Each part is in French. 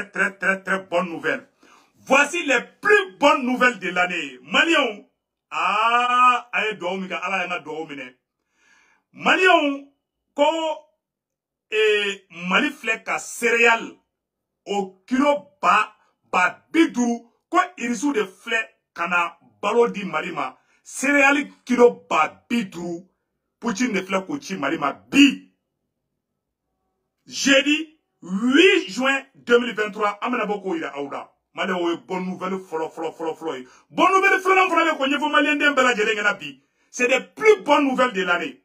très bonnes nouvelles. Voici les plus bonnes nouvelles de l'année. Malion, aye doomika ala yanga doomine. Malion, ko Mali fleka céréales au kilo ba bidou ko irisu de flè kana balo di Malima. Céréales kilo ba bidou Poutine de flè ko chi Malima bi. Jeudi 8 juin 2023, amena boko ira aouda. Mali oye bonne nouvelle folo. Bonne nouvelle folo ko nyefo malien dem bela jere ngena bi. C'est des plus bonnes nouvelles de l'année.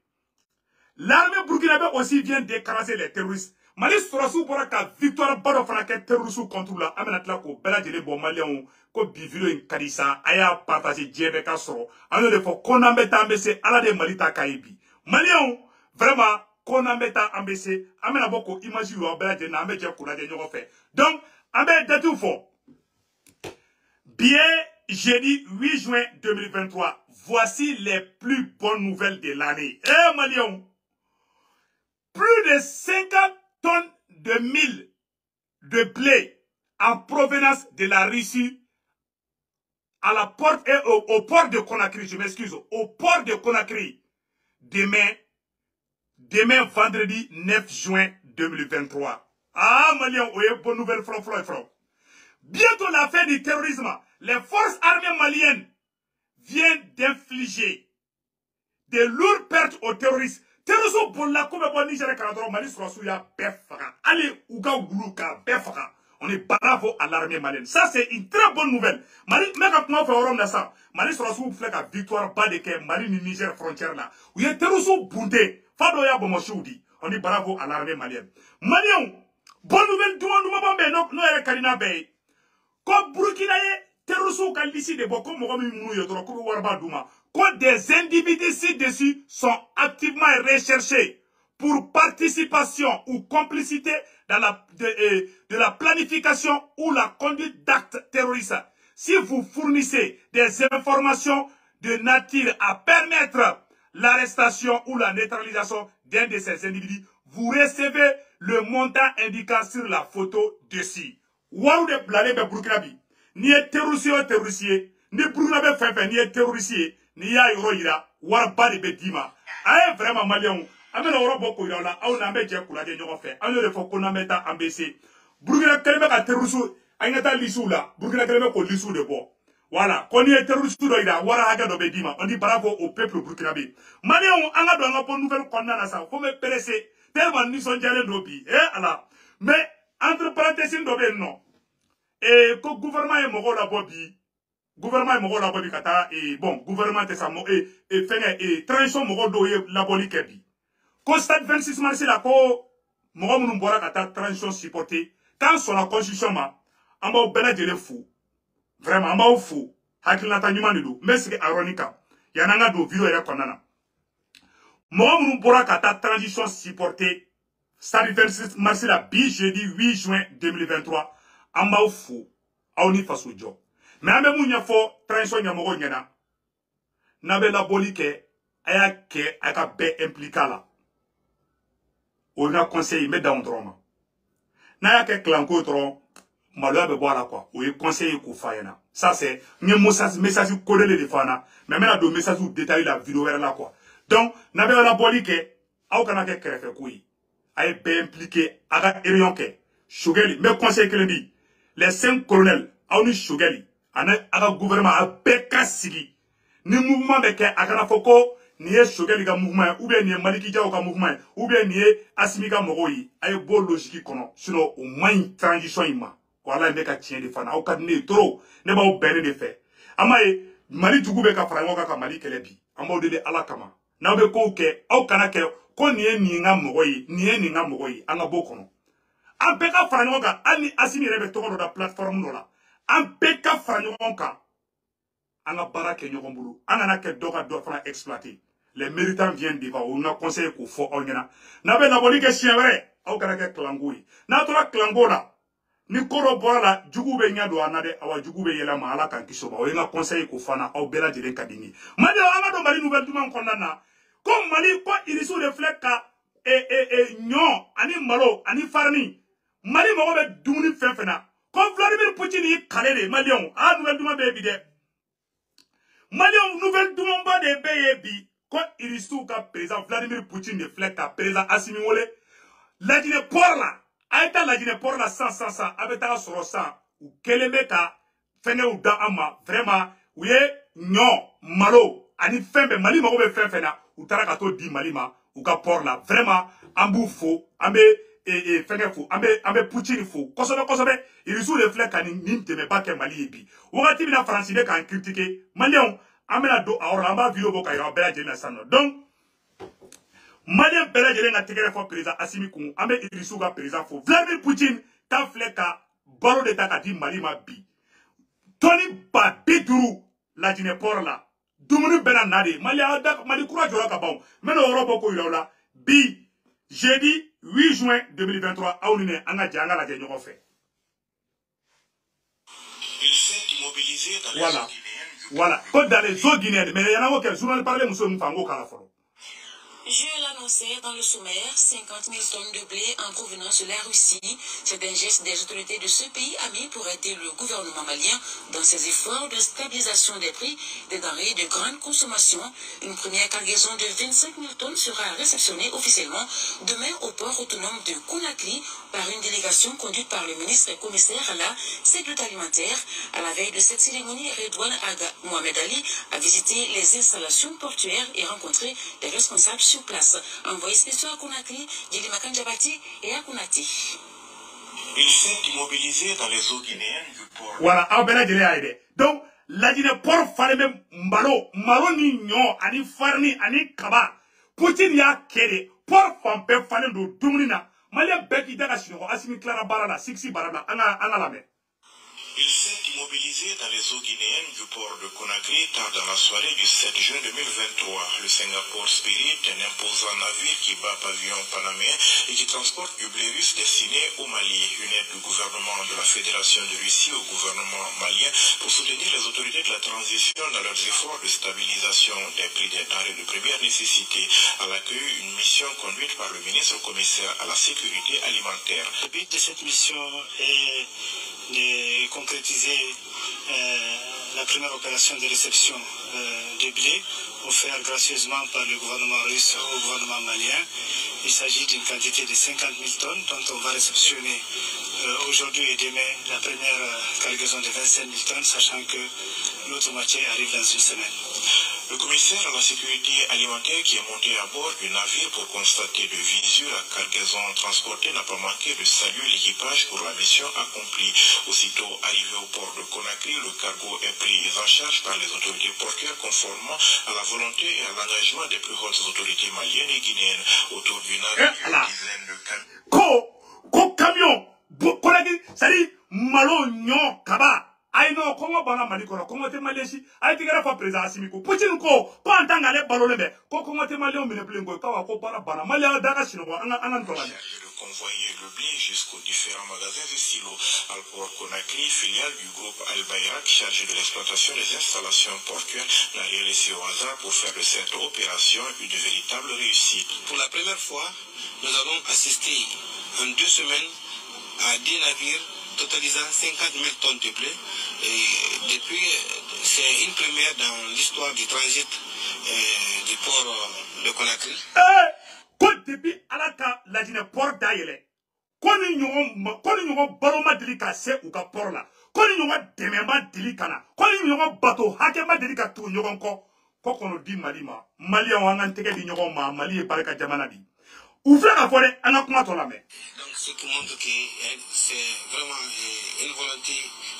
L'armée burkinabé aussi vient d'écraser les terroristes. Mali surasu bora ka victoire bado fana ke terroristes contre la amena tla ko bela jere bon malien ko bi video in kadisa aya partager jebe ka soro. Ano de fo konambeta mbese ala de malita kaibi. Malien vraiment konambeta mbese amena boko image yo bela jere na ambe je kuraje nyogo fe. Donc ambe datu fo bien, jeudi 8 juin 2023, voici les plus bonnes nouvelles de l'année. Eh Malion, plus de 50 tonnes de mille de blé en provenance de la Russie à la porte et au port de Conakry, je m'excuse, au port de Conakry, demain vendredi 9 juin 2023. Ah Malion, oui, bonne nouvelle, front. Bientôt la fin du terrorisme, les forces armées maliennes viennent d'infliger de lourdes pertes aux terroristes. Terroristes pour la coupe de Niger et Mali sur la Befaka. Allez, Ouga Ouglouka, Befaka. On est bravo à l'armée malienne. Ça, c'est une très bonne nouvelle. Mali, mais quand on fait au Rome ça, Mali sur la victoire bas de Mali Niger frontière là. Où il y a terroristes bundé. Fadoya Bomochoudi. On est bravo à l'armée malienne. Malion, bonne nouvelle, tout le monde, non, non, Karina Bey. Comme Burkina terroristes ka lisi de boko mogo mi munu yotoro ko warba duma ko des individus ci-dessus sont activement recherchés pour participation ou complicité dans de la planification ou la conduite d'actes terroristes. Si vous fournissez des informations de nature à permettre l'arrestation ou la neutralisation d'un de ces individus, vous recevez le montant indiqué sur la photo dessus. Waouh de blale be Burkinabi. Ni est terroriste, ni Burkinabe fefe, ni est terroriste, ni ya yoro ira, war ba de be dima. Aye vraiment malien, amena oro boko ira la, au na be je kulaje nyogo fe. Ano le fo kona meta ambese. Burkina kelebe ka terroriste, ayata lisu la, Burkina kelebe ko lisu de bo. Voilà, quand il est terroriste do ira, wara haga do be dima. On dit bravo au peuple burkinabé. Malien, anga do anga bonne nouvelle konna na sa, faut me peresser. Tellement ni son jale dobi, ala. Mais entre parenthèses dobe non. Et que gouvernement est mort la bobi, gouvernement est mort la bobi kata et bon gouvernement est ça et fait et transition mort do la boli kebi. Constat 26 mars la ko mort mun bora kata transition supporté quand sur la constitution ma amba bela de fou vraiment amba fou hakilna tanyuma ni do mais c'est ironica yananga do video era konana mort mun bora kata transition supporté stade 26 mars la bi jeudi 8 juin 2023 amba fou aoni faso jo mais ambe munya fo transition nyamogo nyana nabe la bolike aya ke aka be impliqué là on a conseillé mais dans drama na ya ke clanco tron malo be boire quoi o est conseillé ko fayena ça c'est nye message collé les fana mais maintenant do message ou détailler la vidéo vers là quoi donc nabe la bolike au kana ke krefe koyi ay be impliqué aga erion ke Shogeli mais conseil que le dit les 5 colonels auni Shogeli aga gouvernement a beka sigi ni mouvement de ke agana foko ni e Shogeli ka mouvement ou bien ni Maliki Diaw ka mouvement ou bien ni Assimi ka mogoyi ay bo logique kono sinon au moins transition ima wala be ka tien de fana au ka ne trop ne ba o bene de fait amaye Mali dugu be ka frango ka Mali kelebi amba de ala kama na be ko ke au kana ke ko ni nga mogoyi ni nga mogoyi anga bo kono an bɛɛ ka fara ɲɔgɔn kan hali ni Assimi yɛrɛ bɛ tɔgɔ dɔ da plateforme dɔ la an bɛɛ ka fara ɲɔgɔn kan an ka baara kɛ ɲɔgɔn bolo an kana kɛ dɔ ka dɔ fana exploiter les méritants viennent devant on a conseillé k'o fɔ aw ɲɛna n'a bɛ labɔli kɛ siɲɛ wɛrɛ aw kana kɛ kilanko ye n'a tora kilanko la ni ko dɔ bɔra la jugu bɛ ɲɛ don an na dɛ awa jugu bɛ yɛlɛma ala k'an kisi o ma o ye n ka conseil k'o fana aw bɛɛ lajɛlen ka di n ye Mali an ka don Mali nouvelle duman kɔnɔna na ko Mali ko irisiw de filɛ ka ɲɔ ani malo ani farine Mali mago be dumuni fɛn fɛn na ko Vladimir Poutine yi kale de Malien a nouvelle duman be bi de Malien nouvelle duman ba de be bi ko irisu ka président Vladimir Poutine de filɛ ka président Assimi wele Lajinɛ port la a ye taa Lajinɛ port la san a bɛ taga sɔrɔ san u kelen bɛ ka fɛngɛw da an ma vraiment u ye ɲɔ malo ani fɛn bɛɛ Mali mago bɛ fɛn fɛn na u taara ka t'o di Mali ma u ka port la vraiment an b'u fo an bɛ fɛngɛ fo an bɛ Poutine fo kosɛbɛ kosɛbɛ irisiw de filɛ ka nin dɛmɛba kɛ Mali ye bi wagati min na Faransi bɛ k'an critiquer Maliens an bɛna don a yɔrɔ la an b'a vidéo bɔ ka yira bɛɛ lajɛlen na sisan nɔ donc Malien bɛɛ lajɛlen ka tɛgɛrɛ fɔ président Assimi kun an bɛ irisiw ka président fo Vladimir Poutine ta filɛ ka balo de ta ka di Mali ma bi tɔni ba 50 Lajinɛ port la dumuni bɛna na de Mali kura jɔra ka ban n bɛna o yɔrɔ bɔ ko yira u la bi jeudi 8 juin 2023 aw ni ne an ka jɛ an ka lajɛ ɲɔgɔn fɛ. Voilà ko dans les eaux guinéennes mais yana ko kɛ journal parler muso min fa n ko kala fɔlɔ. Je l'annonçais dans le sommaire, 50 000 tonnes de blé en provenance de la Russie. C'est un geste des autorités de ce pays ami pour aider le gouvernement malien dans ses efforts de stabilisation des prix des denrées de grande consommation. Une première cargaison de 25 000 tonnes sera réceptionnée officiellement demain au port autonome de Conakry par une délégation conduite par le ministre et commissaire à la sécurité alimentaire. À la veille de cette cérémonie, Redouane Aga Mohamed Ali a visité les installations portuaires et rencontré les responsables sur place. Envoyé spécial à Conakry, Djili Makandjabati et à Konati. Il s'est immobilisé dans les eaux guinéennes du port. Voilà, donc, la Guinée port fallait même malo ni nyon, ani farni, ani kaba. Poutine ya kere, port fampe fallait do dumina. Malien beki daga chino, Assimi Clara Barala, Sixi Barala, ana lame. Il s'est immobilisé dans les eaux guinéennes du port de Conakry tard dans la soirée du 7 juin 2023. Le Singapore Spirit, un imposant navire qui bat pavillon panaméen et qui transporte du blé russe destiné au Mali. Une aide du gouvernement de la Fédération de Russie au gouvernement malien pour soutenir les autorités de la transition dans leurs efforts de stabilisation des prix des denrées de première nécessité. À l'accueil, une mission conduite par le ministre commissaire à la sécurité alimentaire. Le but de cette mission est de concrétiser la première opération de réception de blé offert gracieusement par le gouvernement russe au gouvernement malien. Il s'agit d'une quantité de 50 000 tonnes dont on va réceptionner aujourd'hui et demain la première cargaison de 25 000 tonnes, sachant que l'autre moitié arrive dans une semaine. Le commissaire à la sécurité alimentaire qui est monté à bord du navire pour constater de visu la cargaison transportée n'a pas manqué de saluer l'équipage pour la mission accomplie. Aussitôt arrivé au port de Conakry, le cargo est pris en charge par les autorités portuaires conformément à la volonté et à l'engagement des plus hautes autorités maliennes et guinéennes. Autour du navire, une dizaine de camions. Conakry, c'est-à-dire malo nyon kaba. Aïe non, comment bana mali kono, comment te malieshi, aïe tigara fa président Assimi ko, Poutine ko en tant qu'allé ballon be, comment te malien mine plein ko, kawa ko bana bana, malien daga chino, anan tola. De convoyer le blé jusqu'aux différents magasins de silos. Alport Conakry, filiale du groupe Al Bayrak, chargé de l'exploitation des installations portuaires, n'a rien laissé au hasard pour faire de cette opération une véritable réussite. Pour la première fois, nous allons assister en 2 semaines à des navires totalisant 50 000 tonnes de blé. Et depuis, c'est une première dans l'histoire du transit du port de Conakry. Depuis alaka la Guinée port d'ailleurs, koni nyongo baloma delika se ou ka port la, koni nyongo demema delika na, koni nyongo bato hakema delika tu nyongo ko kono di malima, Mali en wangan teke di nyongo ma, Mali e baraka jamana di. Ouvrez la forêt, on a comment on la met. Donc, ce qui montre que c'est vraiment une volonté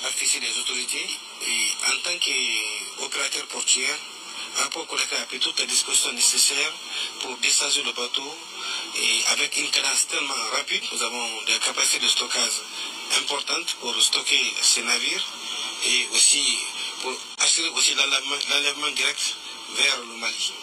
affichée des autorités. Et en tant qu'opérateur portuaire, Alport Conakry a pris toutes les dispositions nécessaires pour décharger le bateau. Et avec une cadence tellement rapide, nous avons des capacités de stockage importantes pour stocker ces navires et aussi pour assurer aussi l'enlèvement direct vers le Mali.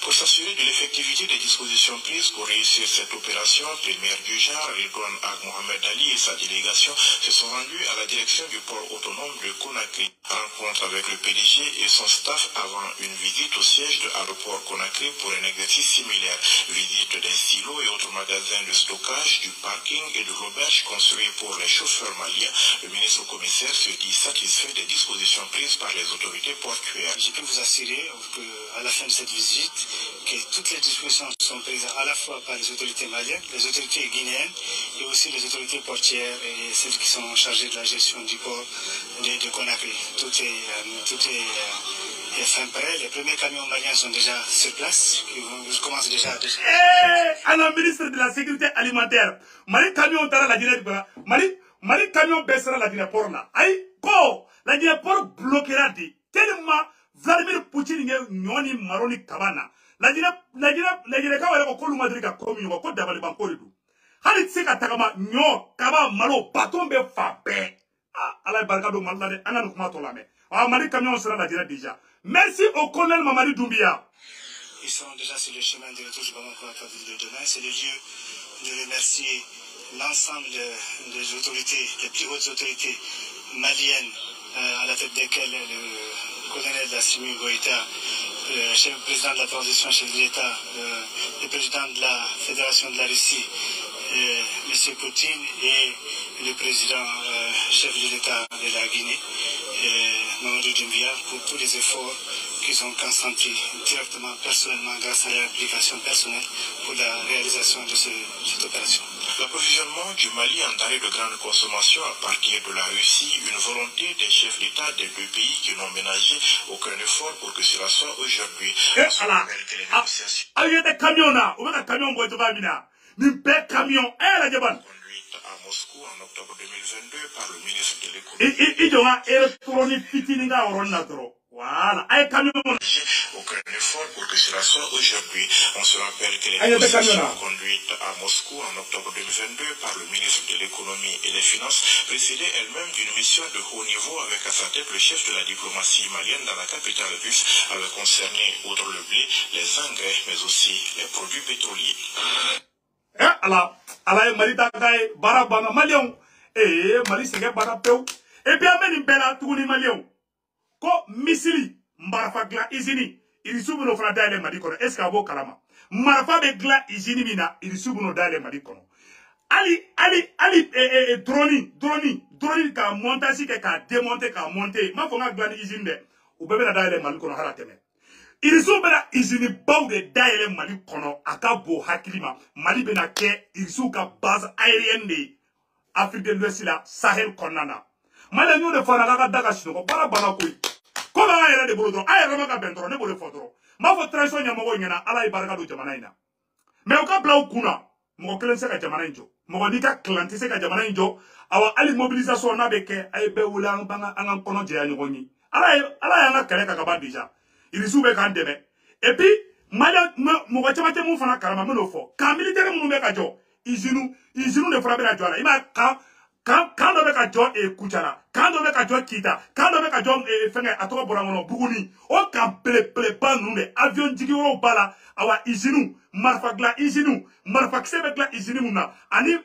Pour s'assurer de l'effectivité des dispositions prises pour réussir cette opération, première du genre, Ridwan Ag Mohamed Ali et sa délégation se sont rendus à la direction du port autonome de Conakry. Rencontre avec le PDG et son staff avant une visite au siège de l'aéroport Conakry pour un exercice similaire. Visite des silos et autres magasins de stockage, du parking et de l'auberge construits pour les chauffeurs maliens. Le ministre commissaire se dit satisfait des dispositions prises par les autorités portuaires. Je peux vous assurer qu'à la fin de cette visite, que toutes les dispositions sont prises à la fois par les autorités maliennes, les autorités guinéennes et aussi les autorités portières et celles qui sont chargées de la gestion du port de Conakry. Tout est fin prêt. Les premiers camions maliens sont déjà sur place. Ils commencent déjà à décharger. Un ministre de la sécurité alimentaire. Mali camion dans la Guinée. Mali camion baissera la Guinée port là. Aïe, quoi? La Guinée port bloquera dit. Tellement Vladimir Poutine est nyoni maroni kabana. La Guinée kawale ko kolu madrika komi ko dabali banko du. Hali tsika takama nyo kaba malo baton be fa be. Allah barkado malade ananu kuma to lame. Mali camion sera la Guinée déjà. Merci au colonel Mamadi Doumbia. Ils sont déjà sur le chemin de retour pour la ville de demain. C'est le lieu de remercier l'ensemble des autorités, les plus hautes autorités maliennes, à la tête desquelles le colonel Assimi Goïta, le chef président de la transition, chef de l'État, le président de la Fédération de la Russie, M. Poutine, et le président chef de l'État de la Guinée, Mamadou Doumbia, pour tous les efforts qu'ils ont consentis directement, personnellement, grâce à leur implication personnelle pour la réalisation de cette opération. L'approvisionnement du Mali en denrées de grande consommation à partir de la Russie, une volonté des chefs d'État des deux pays qui n'ont ménagé aucun effort pour que cela soit aujourd'hui. À Moscou en octobre 2022 par le ministre de l'économie. Voilà. Aucun effort pour que cela soit aujourd'hui. On se rappelle que les négociations conduites à Moscou en octobre 2022 par le ministre de l'économie et des finances précédaient elles-mêmes d'une mission de haut niveau avec à sa tête le chef de la diplomatie malienne dans la capitale russe, avait concerné outre le blé, les engrais, mais aussi les produits pétroliers. Mali Dagaye, Barabana, Malion, Mali Sege Barapeu, et bien même Bella Touni Malion. Ko misili Marafa gla izini iri subuno fana dale madi kono est-ce que abo kalama Marafa be gla izini mina iri subuno dale madi kono ali droni ka montage ke ka démonter ka monter ma fonga gla izini de u bebe na dale madi kono harateme iri subena izini baw de dale madi kono aka bo hakilima mali bena ke iri su ka base aérienne de Afrique de l'Ouest la Sahel konana Mali nous ne faisons pas daga chino bara bana koy ko ba yere de bolo ay rama ka bentro ne bolo fotoro ma fo traition nya mo nyana ala ibaraka do jamana ina me o ka bla kuna mo kelen se ka jamana injo mo di ka clanti se ka jamana injo awa ali mobilisation na beke ay be wula banga an kono je anyo nyi ala ya na kale ka ba deja il soube kan debe et puis Mali mo ka chamate mo fana karama me no fo ka militaire mo be ka jo izinu ne fara be na jo ala ima ka quand on veut que et Kouchara, quand on veut que Kita, quand on veut que Fenge Atoka Boramono, Buguni, on can pas nous, avions Digiro Bala, awa Izinu, Marfagla Izinu, Marfaxebekla Izinuna, ani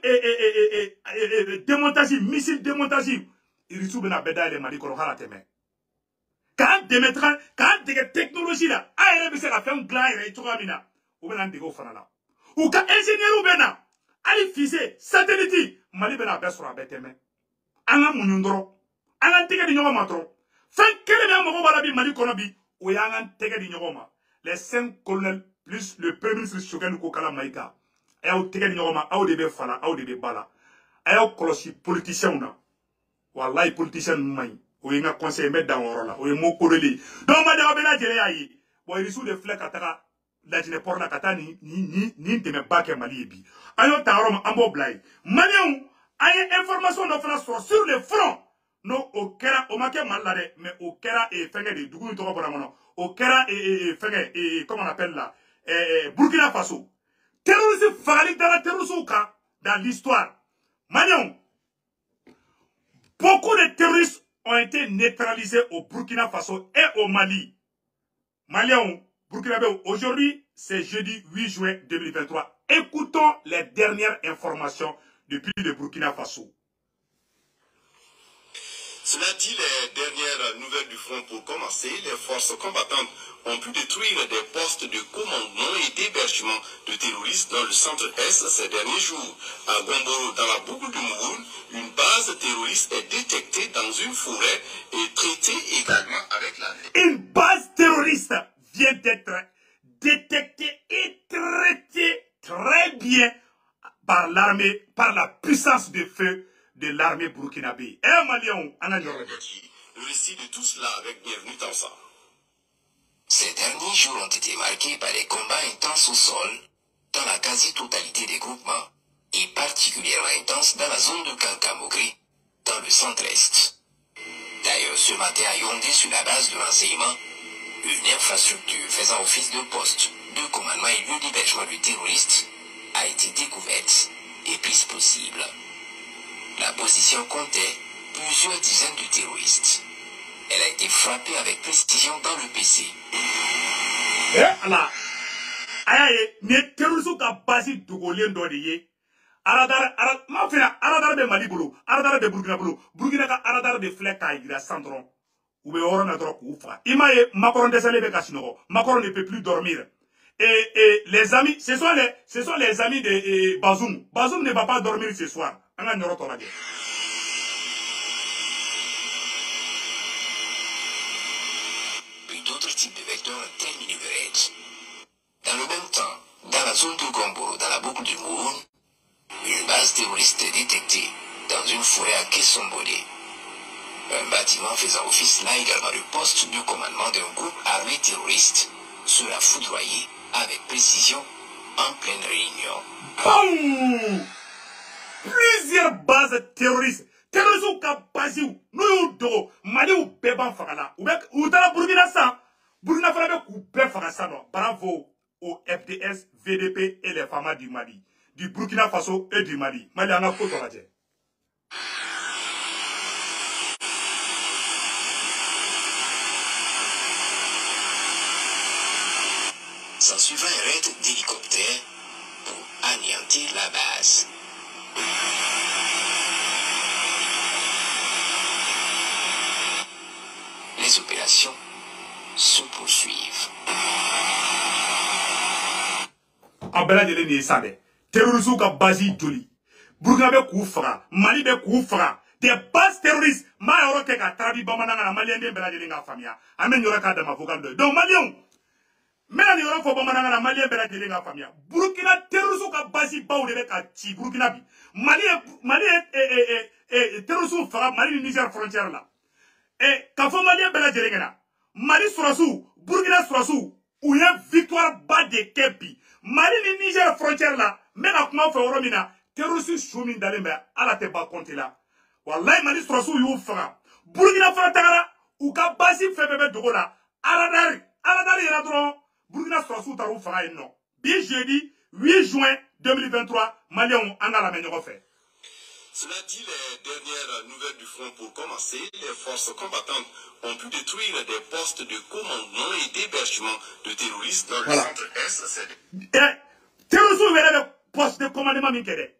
démontage, missile démontage, il soube na beda et Marikoro Harateme. Quand Demetran, quand des technologies là, aéré c'est la femme gla et Toramina, ou bien Digo Fanala. Ou quand ingénieur ou bena, ali fise, satellite, Mali bena besro abeteme. Anga munyundoro. Anga tege di nyoma matro. Fen kele me amoko balabi Mali konobi. Ou anga tege di nyoma. Les 5 colonels plus le premier ministre Choguel Kokala Maïka. Ayo tege di nyoma. Ayo debe fala. Ayo debe bala. Ayo kolosi politicien na. Wallahi politicien maï. Ou yenga conseil met dans orola. Ou yemo koreli. Donc ma de bena jele ayi. Bon il sous de flek ataka. La jine porna kata ni teme bake Mali bi. Ayo tarom ambo blay. Malion aye information no fana sur le front. No o kera o make malade mais o kera e fenge de dugu to ko mono. O kera e fenge e comment on appelle là Burkina Faso. Terroriste fagali dans la terrorisme dans l'histoire. Malion. Beaucoup de terroristes ont été neutralisés au Burkina Faso et au Mali. Malion Burkinabé, aujourd'hui, c'est jeudi 8 juin 2023. Écoutons les dernières informations depuis le Burkina Faso. Cela dit, les dernières nouvelles du front pour commencer, les forces combattantes ont pu détruire des postes de commandement et d'hébergement de terroristes dans le centre-est ces derniers jours. À Gomboro, dans la boucle du Mouroun, une base terroriste est détectée dans une forêt et traitée également avec la... Une base terroriste vient d'être détectée et traitée très bien par l'armée, par la puissance de feu de l'armée burkinabé. Le récit de tout cela avec Bienvenue Tansa. Ces derniers jours ont été marqués par des combats intenses au sol, dans la quasi-totalité des groupements, et particulièrement intenses dans la zone de Kankamogri, dans le centre-est. D'ailleurs, ce matin à Yaoundé, sur la base de renseignement, une infrastructure faisant office de poste, de commandement et lieu d'hébergement de terroristes a été découverte et prise possible. La position comptait plusieurs dizaines de terroristes. Elle a été frappée avec précision dans le PC. Macron ne peut plus dormir. Et les amis, ce sont les amis de Bazoum. Bazoum ne va pas dormir ce soir. Puis d'autres types de vecteurs ont terminé le raid. Dans le même temps, dans la zone de Gomboro, dans la boucle du Mouroun, une base terroriste est détectée dans une forêt à Kessombodé. Un bâtiment faisant office là également de poste de commandement d'un groupe armé terroriste sera foudroyé avec précision en pleine réunion. Boum! Plusieurs bases terroristes. Terroristes ou Kabazou, nous do Mali ou Beban Fagala. Ou dans la Burkina Faso, Burkina Faso ou Befagasa. Bravo au FDS, VDP et les femmes du Mali, du Burkina Faso et du Mali. Mali en a photo là. S'en suivant un raid d'hélicoptères pour anéantir la base. Les opérations se poursuivent. Abela de l'ennemi sade. Terroristes ka basi joli. Burkina be Koufra, Mali be Koufra. Des bases terroristes. Ma yoro ke ka trabi bamananga na Malien de bela de nga famia. Amen yoro ka dama vocal de. Donc Malien. Mais ni yoro fo bamananga na Malien bela de nga famia. Burkina terroristes ka basi baou de ka ti Burkina bi. Mali terroristes fera Mali Niger frontière là. Et quand vous Malien bela de nga Mali Sorassou, Burkina Sorassou, où y a victoire bas de Kepi. Mali ni Niger frontière là, même à comment faire Romina, terroriste choumi d'alembe, à la teba compte là. Wallahi Mali Sorassou you fera. Burkina Fratara, ou ka basi fait bébé de gola. Aladari y'a droit. Burkina Sorassou tarou fera non. Bien jeudi, 8 juin 2023, Mali on a la meilleure fait. Cela dit, les dernières nouvelles du front pour commencer, les forces combattantes ont pu détruire des postes de commandement et d'hébergement de terroristes dans le centre-est. Terroristes verraient le poste de commandement minkéde.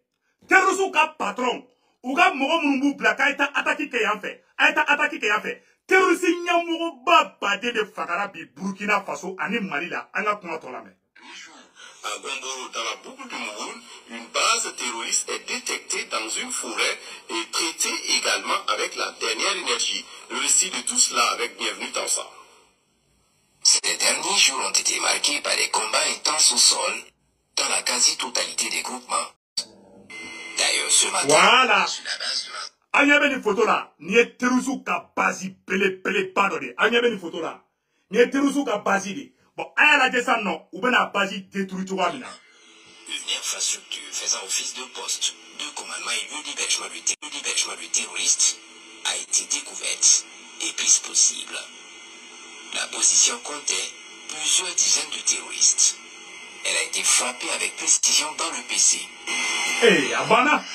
Terroristes ka patron, ou ka mogo mumbu blaka aita attaqué kayan fait. Terroristes nyamogo ba bade de Fagara bi Burkina Faso ani Mali la, anga kuma tolame. À Gomboro, dans la boucle du Mouroun, une base terroriste est détectée dans une forêt et traitée également avec la dernière énergie. Le récit de tout cela avec Bienvenue Tansa. Ces derniers jours ont été marqués par des combats intenses au sol, dans la quasi-totalité des groupements. D'ailleurs, ce matin, voilà. Sur la base de la... Agnabé ni photo là, ni terroristes ka basi pele pardon de. Agnabé ni photo là, ni terroristes ka basi de. Bon, à la descente non, ou bien la base détruite tout va bien. Une infrastructure faisant office de poste, de commandement et lieu d'hébergement de terroristes a été découverte et prise possible. La position comptait plusieurs dizaines de terroristes. Elle a été frappée avec précision dans le PC. Eh, Abana,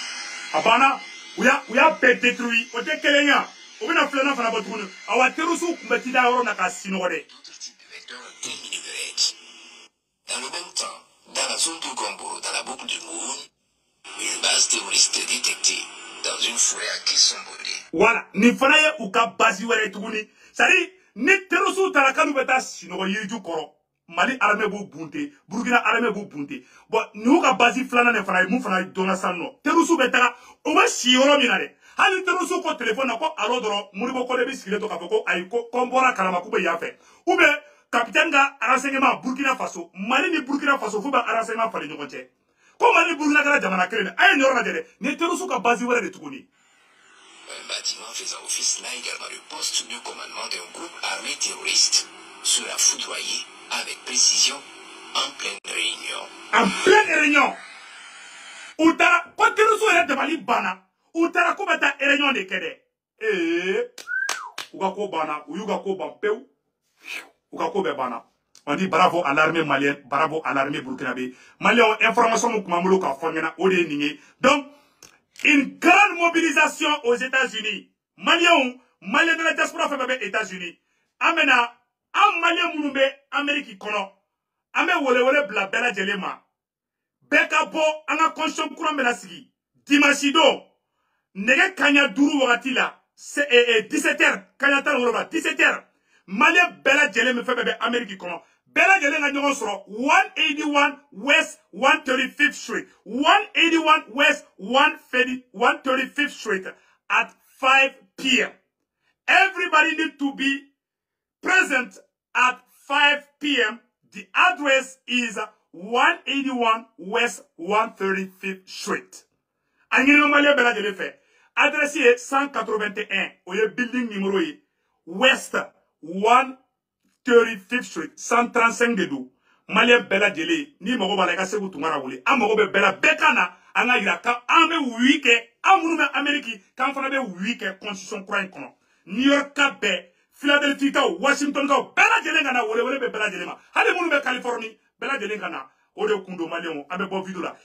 où y a détruit, au dékelenya, ou bien flânant fana botoune, awa terroristes ou metida oro na kasino de. D'autres types de vecteurs ont terminé le raid. Dans le même temps, dans la zone de Gombo, dans la boucle du Moon, une base terroriste détectée dans une forêt à Kissombodé. Voilà, ni fana ye ou ka base wɛrɛ tuguni. C'est-à-dire, ni terroriste tara kanu bɛ taa sinɔgɔ yiriju kɔrɔ. Mali armée b'u bunte, Burkina armée b'u bunte. Bon, ni ka base filanan ne fana ye mun fana donna san nɔ. Terroriste bɛ taga, o bɛ si yɔrɔ min na dɛ. Hali terroriste ko téléphone na ko alo dɔrɔn Modibo Kone bɛ sigilen to k'a fɔ ko ayi ko n bɔra kalama k'u bɛ yan fɛ. Ou bien capitaine ka renseignement Burkina Faso, Mali ni Burkina Faso f'u bɛ renseignement falen ɲɔgɔn cɛ. Ko Mali ni Burkina kɛra jamana kelen a ye nin yɔrɔ lajɛ dɛ. Ni terroriste ka base wɛrɛ de tuguni. Un bâtiment faisant office là également de poste de commandement d'un groupe armé terroriste sera foudroyé avec précision en pleine réunion. En pleine réunion. Ou t'as pas terroriste de Mali bana. Ou t'as ko bata réunion de kede. Ou ga ko bana, ou ga ko ban peu. Ou ga ko be bana. On dit bravo à l'armée malienne, bravo à l'armée burkinabé. Malien information mu kuma mulo ka fonyana o de ningi. Donc une grande mobilisation aux États-Unis. Maliens de la diaspora fait États-Unis. Amena am Malien munube Amérique kono. Ame wole bla bela jelema. Beka bo anga conscience courant melasigi. Dimashido. Nege kanya duru wakati la. 17h. Kanya tan woloba 17h. Malien bela jelema fait bébé Amérique kono. Bela jelema nyon soro 181 West 135th Street. 181 West 135th Street at 5 p.m. Everybody need to be present at 5 p.m. The address is 181 West 135th Street. Angino Malia Bela de l'effet. Adresse 181. Oye building numéro West 135th Street. 135 de dou. Malia Bela de l'e. Ni mogo balaga se vous tumara wuli. Amogo be Bela Bekana. Anga iraka. Ame wike. Amurume Ameriki. Kanfana be wike. Constitution croix kono. New York be. Philadelphia, Washington, Bella Jelengana, wole be Bella Jelema. Hale munu be Californie, Bella Jelengana, ode kundo malion, abe bo vidula.